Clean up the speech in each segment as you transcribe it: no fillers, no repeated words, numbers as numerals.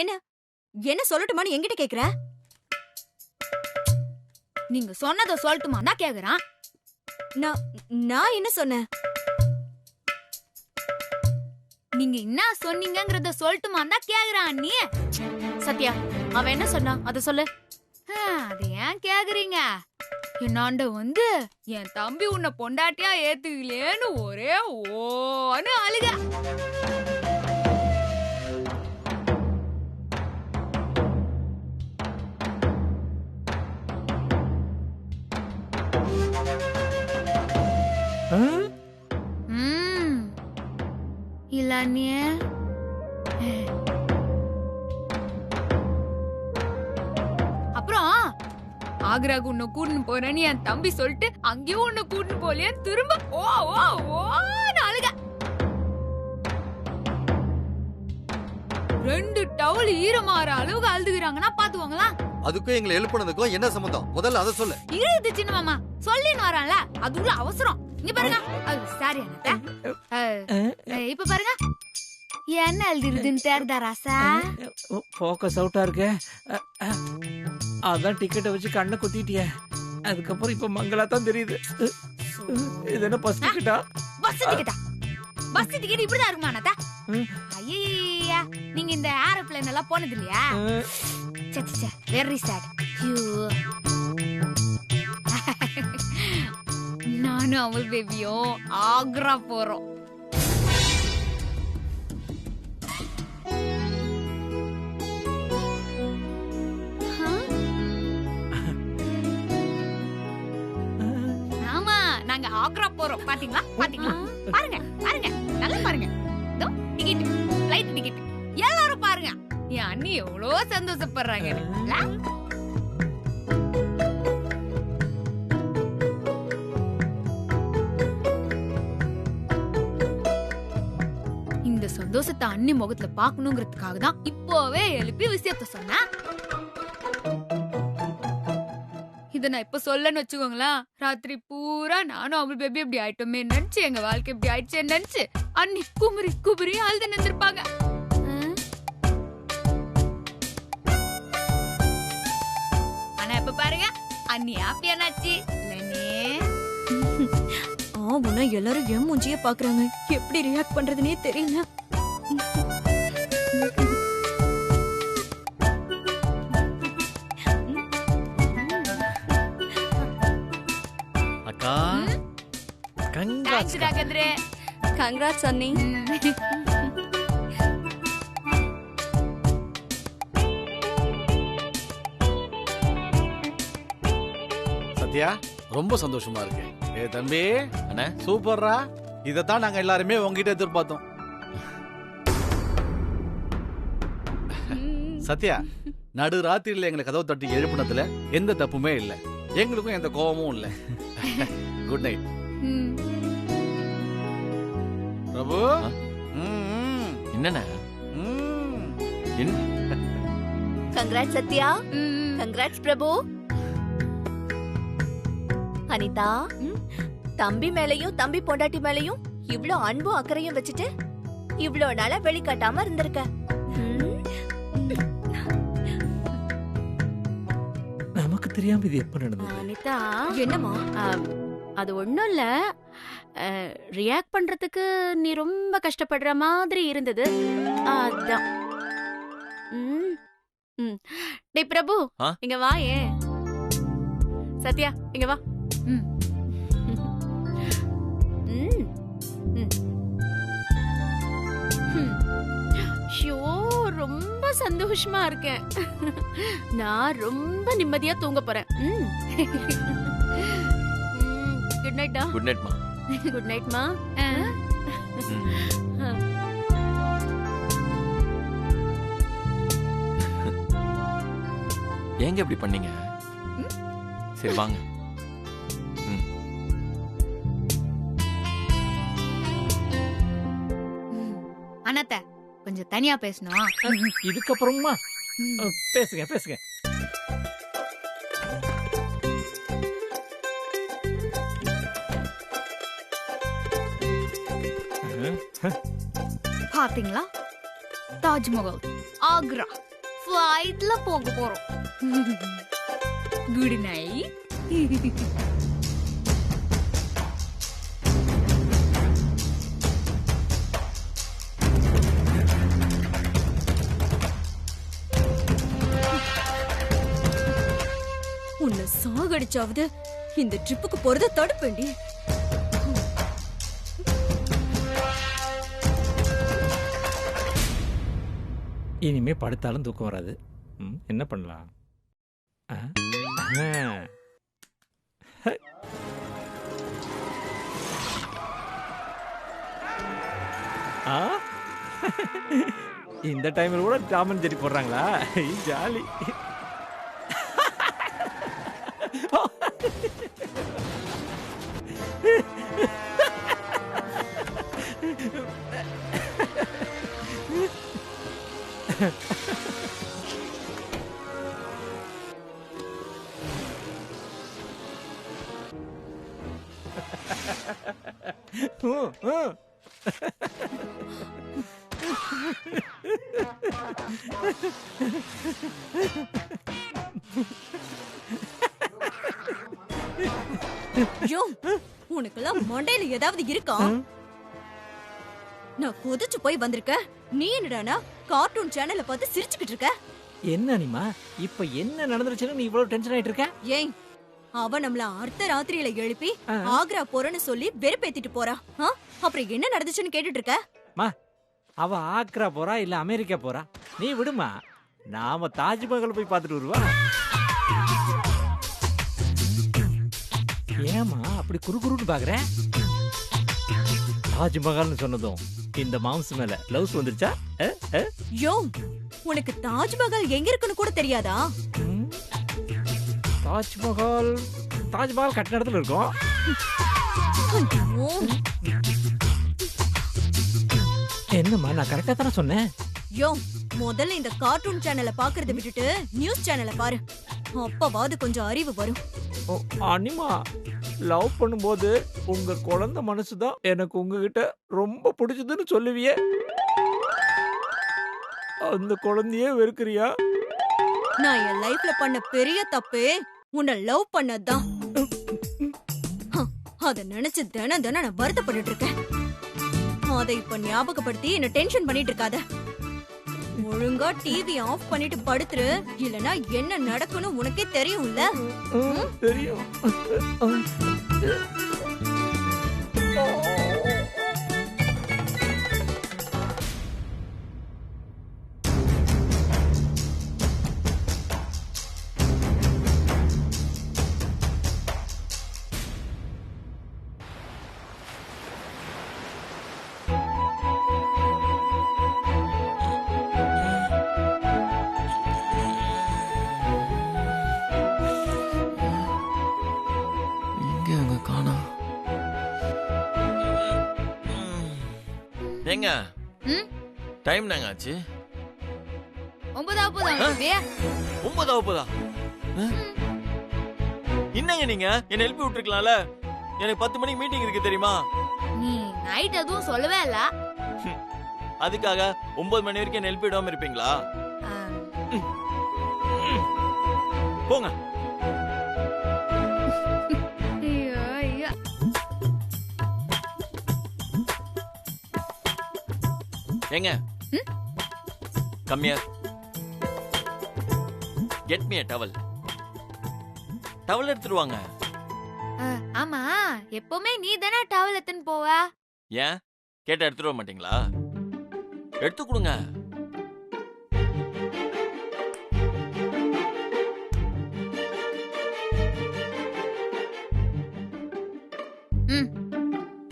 என்ன என்ன சொல்லட்டுமான்னு என்கிட்ட கேக்குற? நீங்க சொன்னதை சொல்லட்டுமா தான் கேக்குறான். நான் என்ன சொன்னேன்? நீங்க என்ன சொன்னீங்கங்கறத சொல்லட்டுமா தான் கேக்குறான். நீ சத்யா, அவன் என்ன சொன்னா அத சொல்லு. அது ஏன் கேக்குறீங்க? என்னாண்ட வந்து என் தம்பி உன்னை பொண்டாட்டியா ஏத்துக்கலேன்னு ஒரே ஓன்னு அழுக. இல்ல நீ அப்புறம் ஆக்ராக்கு உன்னை கூட்டின்னு போறேன்னு என் தம்பி சொல்லிட்டு அங்கேயும் உன்னை கூட்டின்னு போலியே திரும்ப ஓ ஓ ஓன்னு அழுக. 2 டவுல் ஈரமாற அளவுக்கு அழுதுகிறாங்கன்னா பாத்துவாங்களா? அதுக்கும் எங்களை எழுப்புனதுக்கும் என்ன சம்பந்தம்? முதல்ல அதை சொல்லு. இருக்குது சின்ன மாமா, சொல்லின்னு வரான்ல, அதுக்குள்ள அவசரம். இங்க பாருங்க, அது சாரி அண்ணா. இப்ப பாருங்க என்ன எழுதிருதுன்னு தேர்தா ராசா. போக்கஸ் அவுட்டா இருக்க. அதான் டிக்கெட்டை வச்சு கண்ணை குத்திட்டிய. அதுக்கப்புறம் இப்ப மங்களா தான் தெரியுது. இது என்ன பஸ் டிக்கெட்டா? பஸ் டிக்கெட்டா? பஸ் டிக்கெட் இப்படிதான் இருக்குமா அண்ணா? ஐயா, நீங்க இந்த ஏரோப்ளேன் எல்லாம் போனது இல்லையா? Very sad. நானும் அவள் பேபியும் ஆக்ரா போறோம். ஆமா, நாங்க ஆக்ரா போறோம். பாத்தீங்களா? பாத்தீங்களா? பாருங்க பாருங்க, நல்லா பாருங்க. டிக்கெட், ஃளைட் டிக்கெட் எல்லாரும் பாருங்க. என் அண்ணி எவ்வளோ சந்தோஷப்படுறாங்க. இந்த சந்தோஷத்தை அண்ணி முகத்துல பாக்கணுங்கிறதுக்காக தான் இப்போவே எழுப்பி விஷயத்த சொன்னேன். இத நான் இப்ப சொல்லன்னு வச்சுக்கோங்களேன், ராத்திரி பூரா நானும் அவள் பேபி இப்படி ஆயிட்டோமே நினைச்சு, எங்க வாழ்க்கை இப்படி ஆயிடுச்சே நினைச்சு அண்ணி குமரி குமரி அழுது நினைச்சிருப்பாங்க. ஆனா இப்ப பாருங்க, அண்ணி ஹாப்பியானாச்சு இல்லனே. ஆவுனா எல்லாரும் என் மூஞ்சியே பாக்குறாங்க. எப்படி ரியாக்ட் பண்றதுனே தெரியல. அக்கா தேங்க்ஸ் டாகத்ரே. கங்க்ராட்ஸ் அண்ணி. சத்யா, ரொம்ப சந்தோஷமா இருக்கு. ஏ தம்பி, அண்ணா சூப்பர்ரா. இதத்தான் நாங்க எல்லாருமே உங்ககிட்ட எதிர்பார்த்தோம். சத்யா, நடு ராத்திரியில எங்களை கதவு தட்டி எழுப்புனதுல எந்த தப்புமே இல்ல. எங்களுக்கும் எந்த கோபமும் இல்ல. Good night. பிரபு. என்னண்ணா? கங்க்ராட்ஸ் சத்யா. கங்க்ராட்ஸ் பிரபு. அனிதா, தம்பி மேலையும் தம்பி பொண்டாட்டி மேலையும் இவ்ளோ அன்பும் அக்கறையும் வச்சுட்டு இவ்ளோ நாளா வெளிக்காட்டாம இருந்திருக்க. நமக்கு தெரியாம இது எப்ப நடந்தது? அனிதா, என்னமா? அது ஒண்ணும் இல்ல. ரியாக்ட் பண்றதுக்கு நீ ரொம்ப கஷ்டப்படுற மாதிரி இருந்தது. அதான். டேய் பிரபு, இங்க வா. சத்யா, இங்க வா. ரொம்ப சந்தோஷமா இருக்கேன். நான் ரொம்ப நிம்மதியா தூங்க போறேன். குட் நைட் டா. குட் நைட் மா. குட் நைட் மா. ஏங்க இப்படி பண்ணீங்க? சரி வாங்க. அண்ணாத்த, கொஞ்சம் தனியா பேசணும். இதுக்கப்புறமா பேசுங்க பேசுங்க. பாத்தீங்களா, தாஜ்மஹால், ஆக்ரா ஃபிளைட்ல போக போறோம். Good night. உன்னை சாகடிச்சாவது இந்த ட்ரிப்புக்கு போறத தடுப்பேண்டி. இனிமே படுத்தாலும் தூக்கம் வராது. என்ன பண்ணலாம்? ஆ? ஆ. ஆ? இந்த டைம்ல கூட டாம் அண்ட் ஜெர்ரி போடுறாங்களா? ஜாலி. யோ, உனக்கெல்லாம் மண்டையில ஏதாவது இருக்கா? நான் கொதிச்சு போய் வந்திருக்க, நீ என்னடானா கார்ட்டூன் சேனலை பார்த்து சிரிச்சுக்கிட்டு இருக்க? என்ன அனிமா, இப்ப என்ன நடந்துருச்சுன்னு நீ இவ்வளவு டென்ஷன் ஆயிட்டு இருக்க? ஏன் அவ நம்மள அர்த்த ராத்திரியில எழுப்பி ஆக்ரா போறன்னு சொல்லி வெறுப்பேத்திட்டு போறா. அப்புறம் என்ன நடந்துச்சுன்னு கேட்டுட்டு இருக்க? மா, அவ ஆக்ரா போறா இல்ல அமெரிக்கா போறா, நீ விடுமா. நாம தாஜ்மஹால் போய் பார்த்துட்டு வருவா. ஏமா அப்படி குறுகுறுன்னு பாக்குற? தாஜ்மஹால்னு சொன்னதும் இந்த மாம்ஸ் மேல லவ்ஸ் வந்துருச்சா? யோ, உனக்கு தாஜ்மஹால் எங்க இருக்குன்னு கூட தெரியாதா? தாஜ்மஹால் கட்டின இடத்துல இருக்கும். என்னம்மா, நான் கரெக்டா தானே சொன்னேன்? யோ, முதல்ல இந்த கார்ட்டூன் சேனலை பாக்குறத விட்டுட்டு நியூஸ் சேனலை பாரு. அப்பவாது கொஞ்சம் அறிவு வரும். அனிமா, லவ் பண்ணும்போது உங்க குழந்தை மனசுதான் எனக்கு உங்ககிட்ட ரொம்ப பிடிச்சதுன்னு சொல்லுவியே, அந்த குழந்தையே வெறுக்கிறியா? நான் என் லைஃப்ல பண்ண பெரிய தப்பே உன்னை லவ் பண்ணதுதான். அத நினைச்சு தினம் நான் வருத்தப்பட்டு இருக்கேன். அதை இப்ப ஞாபகப்படுத்தி என்ன டென்ஷன் பண்ணிட்டு இருக்காத. ஒழுங்கா டிவி ஆஃப் பண்ணிட்டு படுத்துரு, இல்லனா என்ன நடக்கும்னு உனக்கே தெரியும்ல. தெரியும். ஏங்க, டைம் நாங்க ஆச்சு. 9:30. என்னங்க நீங்க என்ன எழுப்பி விட்டுருக்கலாம்ல? எனக்கு 10 மணிக்கு மீட்டிங் இருக்கு தெரியுமா? நீ நைட் எதுவும் சொல்லவே இல்ல. அதுக்காக 9 மணி வரைக்கும் என்ன எழுப்பி விடாம இருப்பீங்களா? போங்க. ஏங்க, come here. Get me a towel. Towel எடுத்துருவாங்க. ஆமா, எப்பவுமே நீ தானே டவல் எடுத்துன்னு போவ. ஏன் கேட்டா எடுத்துட்டு வர மாட்டீங்களா? எடுத்து கொடுங்க.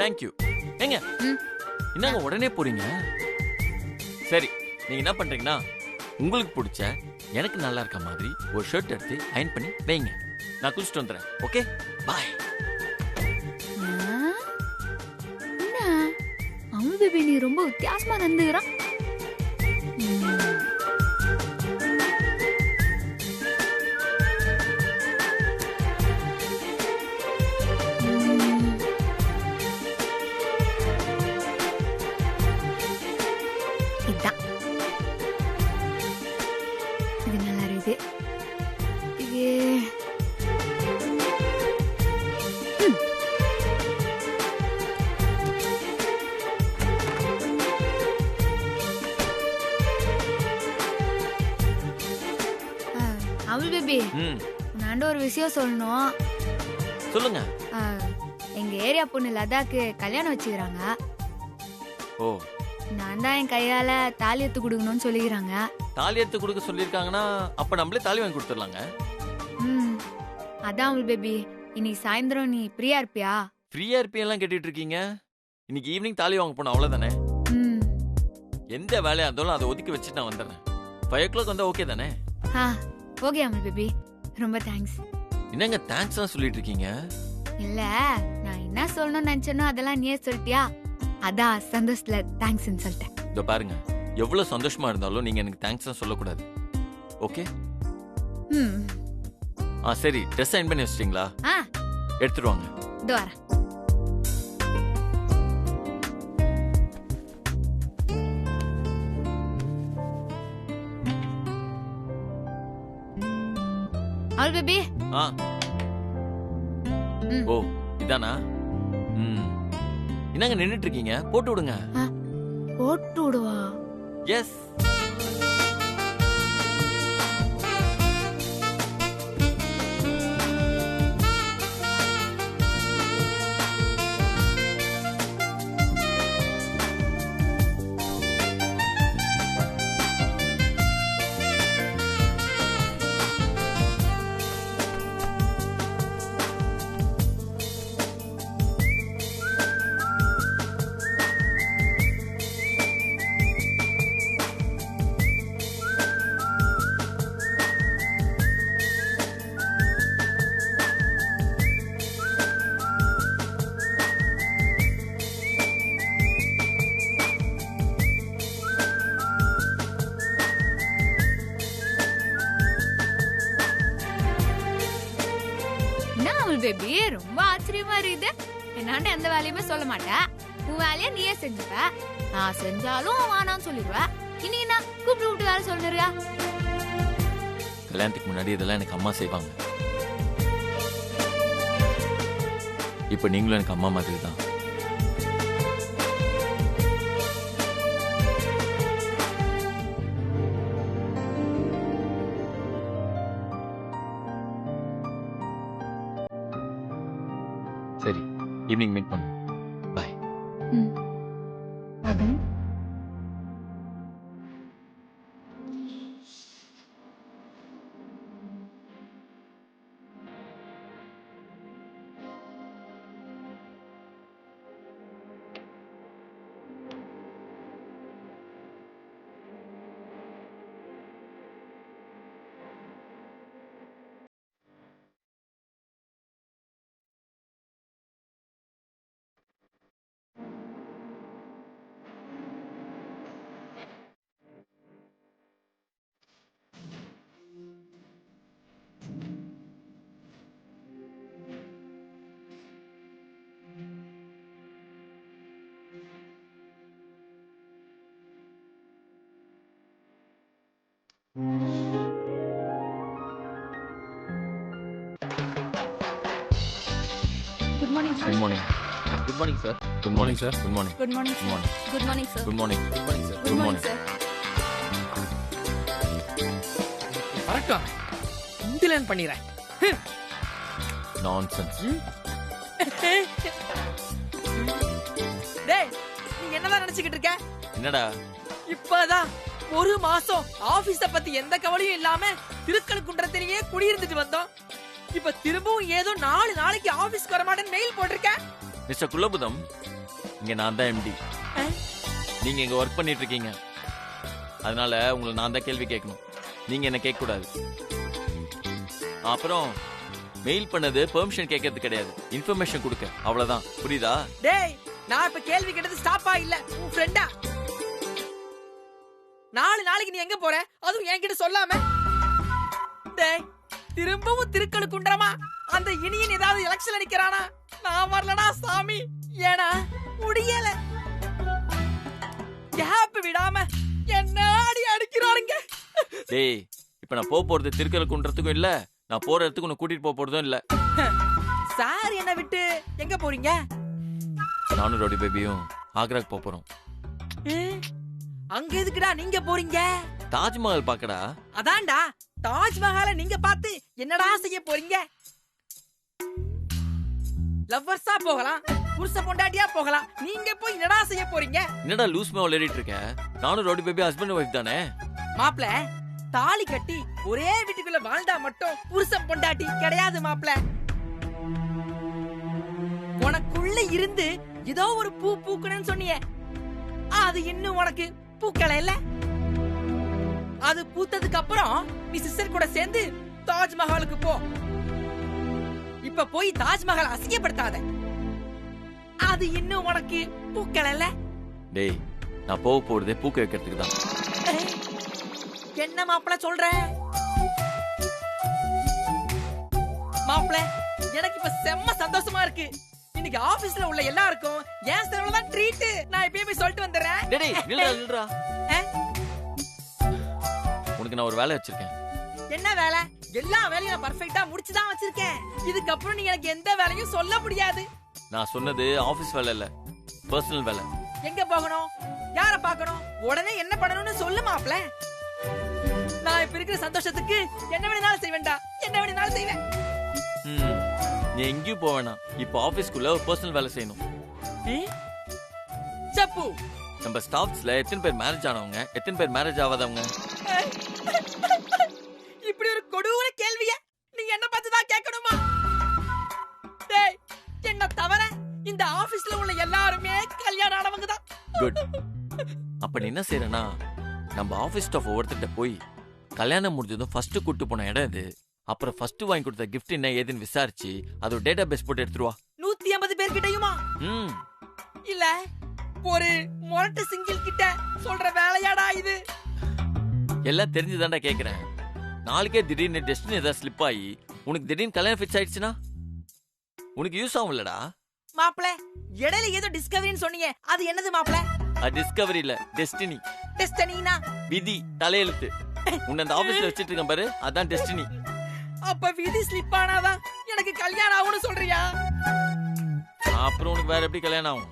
தேங்க்யூ. ஏங்க, என்னங்க உடனே போறீங்க? சரி, நீங்க என்ன பண்றீங்கன்னா, உங்களுக்கு பிடிச்ச எனக்கு நல்லா இருக்க மாதிரி ஒரு ஷர்ட் எடுத்து அயன் பண்ணி வைங்க. நான் குளிச்சுட்டு வந்துடுறேன். ஓகே, பாய். என்ன அமுல் பேபி, நீ ரொம்ப வித்தியாசமா நடந்துக்கிறான். இதான் முடியாது. இது அவள் பேபி, ம் நான் ஒரு விஷயம் சொல்லணும். சொல்லுங்க. எங்க ஏரியா பொண்ணு லதாக்கு கல்யாணம் வச்சுக்கிறாங்க. ஓ, நான் தான் என் கையால தாலி எடுத்து கொடுக்கணும்னு சொல்லிக்கிறாங்க. தாலி எடுத்து கொடுக்க சொல்லியிருக்காங்கன்னா அப்ப நம்மளே தாலி வாங்கி கொடுத்துடலாங்க. அதான் அவள் பேபி, இன்னைக்கு சாயந்தரம் நீ ஃப்ரீயா இருப்பியா? ஃப்ரீயா இருப்பீங்கலாம் கேட்டுட்டு இருக்கீங்க. இன்னைக்கு ஈவினிங் தாலி வாங்க போனோம், அவ்வளவுதானே. எந்த வேலையா இருந்தாலும் அதை ஒதுக்கி வச்சுட்டு நான் வந்துடுறேன். 5 o'clock வந்தா ஓகே தானே? ஓகே அமல் பேபி, ரொம்ப தேங்க்ஸ். என்னங்க தேங்க்ஸ் தான் சொல்லிட்டு இருக்கீங்க? இல்ல, நான் என்ன சொல்லணும்னு நினைச்சேனோ அதெல்லாம் நீயே சொல்லிட்டியா, அதான் சந்தோஷத்துல தேங்க்ஸ்ன்னு சொல்லிட்டேன். இதோ பாருங்க, எவ்வளவு சந்தோஷமா இருந்தாலும் நீங்க எனக்கு தேங்க்ஸ் தான் சொல்லக்கூடாது. ஓகே? சரி, ட்ரெஸ் அயன் பண்ணி வச்சிட்டீங்களா? எடுத்துட்டு வாங்க. இதோ வரேன். அவள் பேபி. ஓ, இதானா? என்னங்க நின்னுட்டு இருக்கீங்க? போட்டு விடுங்க. போட்டு விடுவா? எஸ். பேபி, ரொம்ப ஆச்சரியமா இருக்குது. என்னாண்ட எந்த வேலையுமே சொல்ல மாட்டேன். உன் வேலையை நீயே செஞ்சுப்ப. நான் செஞ்சாலும் வானான்னு சொல்லிடுவேன். இனி என்ன கூப்பிட்டு வேலை சொல்லுறியா? கல்யாணத்துக்கு முன்னாடி இதெல்லாம் எனக்கு அம்மா செய்வாங்க. இப்ப நீங்களும் எனக்கு அம்மா மாதிரி தான். சரி, ஈவினிங் மீட் பண்ணு. Bye. Good morning good morning. Good morning sir. Good morning sir. Good morning. Good morning good morning. Good morning sir. Good morning. Good morning sir. Good morning sir. வரட்டும், இந்திலன் பண்ணிடுறேன். நான்சென்ஸ். டேய், நீ என்னதான் நினைச்சுக்கிட்டு இருக்க? என்னடா? இப்பதான் ஒரு மாசம் ஆபீஸ பத்தி எந்த கவலையும் இல்லாம திருக்கழுக்குன்றத்திலேயே குடியிருந்துட்டு வந்தோம். இப்ப திரும்பவும் ஏதோ 4 நாளைக்கு ஆபீஸ்க்கு வர மாட்டேன்னு மெயில் போட்டிருக்க. மிஸ்டர் குலபுதம், இங்க நான் தான் எம்டி. நீங்க இங்க ஒர்க் பண்ணிட்டு இருக்கீங்க, அதனால உங்களை நான் தான் கேள்வி கேட்கணும். நீங்க என்ன கேட்க கூடாது. அப்புறம் மெயில் பண்ணது பெர்மிஷன் கேட்கறது கிடையாது, இன்ஃபர்மேஷன் கொடுக்க, அவ்வளவுதான். புரியுதா? டேய், நான் இப்ப கேள்வி கேட்டது ஸ்டாப்பா இல்ல உன் ஃப்ரெண்டா? 4 நாளைக்கு நீ எங்க போற, அதுவும் என்கிட்ட சொல்லாம? டேய், திரும்பவும் திருக்கழுக்குன்றமா அந்த இனியன் ஏதாவது எலெக்ஷன்ல நிக்கிறானா? நான் வரலடா சாமி, ஏனா முடியல. கேப் விடாம என்ன அடி அடிக்கிறாருங்க. டேய், இப்ப நான் போறது திருக்கழுக்குன்றதுக்கும் இல்ல, நான் போற இடத்துக்கு உன்னை கூட்டிட்டு போறதும் இல்ல. சார் என்ன விட்டு எங்க போறீங்க? நானும் ரோடி பேபியும் ஆக்ராக்கு போறோம். அங்க எதுக்குடா நீங்க போறீங்க? தாஜ்மஹால் பாக்கடா. அதான்டா, தாஜ்மஹாலை நீங்க பார்த்து என்னடா செய்ய போறீங்க? லவ்வர்ஸா போகலாம், புருஷ பொண்டாட்டியா போகலாம், நீங்க போய் என்னடா செய்ய போறீங்க? என்னடா லூஸ் மேல விளையாடிட்டு இருக்க? நானும் ரோடி பேபி ஹஸ்பண்ட் ஒய்ஃப் தானே. மாப்ள, தாலி கட்டி ஒரே வீட்டுக்குள்ள வாழ்ந்தா மட்டும் புருஷன் பொண்டாட்டி கிடையாது மாப்ள. உனக்குள்ள இருந்து ஏதோ ஒரு பூ பூக்கணும்னு சொன்னியே, அது இன்னும் உனக்கு பூக்கல இல்ல? அது பூத்ததுக்கு அப்புறம் நீ சிஸ்டர் கூட சேர்ந்து தாஜ்மஹாலுக்கு போ. இப்ப போய் தாஜ்மஹால் அசிங்கப்படுத்தாத, அது இன்னும் உனக்கு பூக்கல இல்ல? டேய், நான் போறதே பூக்க வைக்கிறதுக்கு தான். என்ன மாப்பிள சொல்ற? மாப்பிள, எனக்கு இப்ப செம்ம சந்தோஷமா இருக்கு. இன்னைக்கு ஆபீஸ்ல உள்ள எல்லாருக்கும் ஏன் செலவுல தான் ட்ரீட். நான் இப்பவே போய் சொல்லிட்டு வந்துறேன். டேய் நில்றா. உனக்கு நான் ஒரு வேலை வச்சிருக்கேன். என்ன வேலை? எல்லா வேலையும் நான் பெர்ஃபெக்ட்டா முடிச்சு தான் வச்சிருக்கேன். இதுக்கப்புறம் நீ எனக்கு எந்த வேலையும் சொல்ல முடியாது. நான் சொன்னது ஆபீஸ் வேலை இல்ல, பர்சனல் வேலை. எங்க போகணும்? யார பார்க்கணும்? உடனே என்ன பண்ணணும்னு சொல்லு மாப்பிள. நான் இப்ப இருக்கிற சந்தோஷத்துக்கு என்ன வேணாலும் செய்வேன்டா, என்ன வேணாலும் செய்வேன். நீ எங்கேயும் போக வேணாம். இப்போ ஆபீஸ்க்குள்ள ஒரு பர்சனல் வேலை செய்யணும். சப்பு, நம்ம ஸ்டாஃப்ஸ்ல எத்தனை பேர் மேரேஜ் ஆனவங்க, எத்தனை பேர் மேரேஜ் ஆகாதவங்க? இப்படி ஒரு கொடூர கேள்விய நீ என்ன பார்த்து தான் கேட்கணுமா? டேய், என்ன தவிர இந்த ஆபீஸ்ல உள்ள எல்லாருமே கல்யாணம் ஆனவங்க தான். குட். அப்ப நீ என்ன செய்யறனா, நம்ம ஆபீஸ் ஸ்டாஃப் ஒவ்வொருத்தர்கிட்ட போய் கல்யாணம் முடிஞ்சதும் ஃபர்ஸ்ட் கூட்டு போன இடம் இது, அப்புறம் ஃபர்ஸ்ட் வாங்கி கொடுத்த கிஃப்ட் என்ன ஏதுன்னு விசாரிச்சு அதோட டேட்டா பேஸ் போட்டு எடுத்துருவா. 150 பேர் கிட்டயுமா? இல்ல ஒரு மொரட்டு சிங்கிள் கிட்ட சொல்ற வேலையாடா இது? எல்லாம் தெரிஞ்சுதான்டா கேக்குறேன். நாளைக்கே திடீர்னு டெஸ்டினி ஏதாவது ஸ்லிப் ஆகி உனக்கு திடீர்னு கல்யாணம் ஃபிக்ஸ் ஆயிடுச்சுன்னா உனக்கு யூஸ் ஆகும் இல்லடா. மாப்ள, இடையில ஏதோ டிஸ்கவரின்னு சொன்னீங்க, அது என்னது மாப்ள? அது டிஸ்கவரி இல்ல, டெஸ்டினி. டெஸ்டினினா விதி, தலையெழுத்து. உன்னை அந்த ஆபீஸ்ல வச்சிட்டு இருக்கேன் பாரு, அதான் டெஸ்டினி. அப்ப விதி ஸ்லிப் ஆனாதான் எனக்கு கல்யாணம் ஆகும்னு சொல்றியா? அப்புறம் உனக்கு வேற எப்படி கல்யாணம் ஆகும்?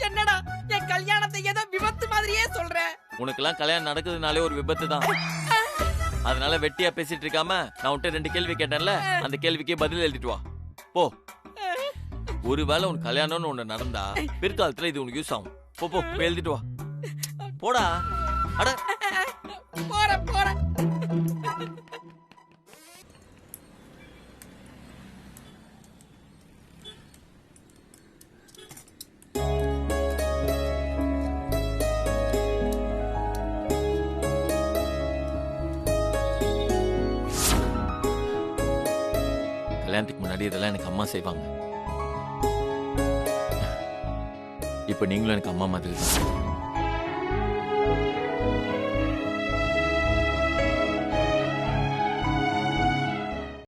என்னடா என் கல்யாணத்தை ஏதோ விபத்து மாதிரியே சொல்ற? உனக்கெல்லாம் கல்யாணம் நடக்குதுனாலே ஒரு விபத்து தான். அதனால வெட்டியா பேசிட்டு இருக்காம நான் உன்கிட்ட 2 கேள்வி கேட்டேன்ல, அந்த கேள்விக்கே பதில் எழுதிட்டு வா போ. ஒருவேளை உனக்கு கல்யாணம்னு ஒண்ணு நடந்தா பிற்காலத்துல இது உனக்கு யூஸ் ஆகும். போ போ, எழுதிட்டு வா போடா. அட போற கல்யாணத்துக்கு முன்னாடி இதெல்லாம் எனக்கு அம்மா செய்வாங்க. இப்ப நீங்களும் எனக்கு அம்மா மாதிரி தான்.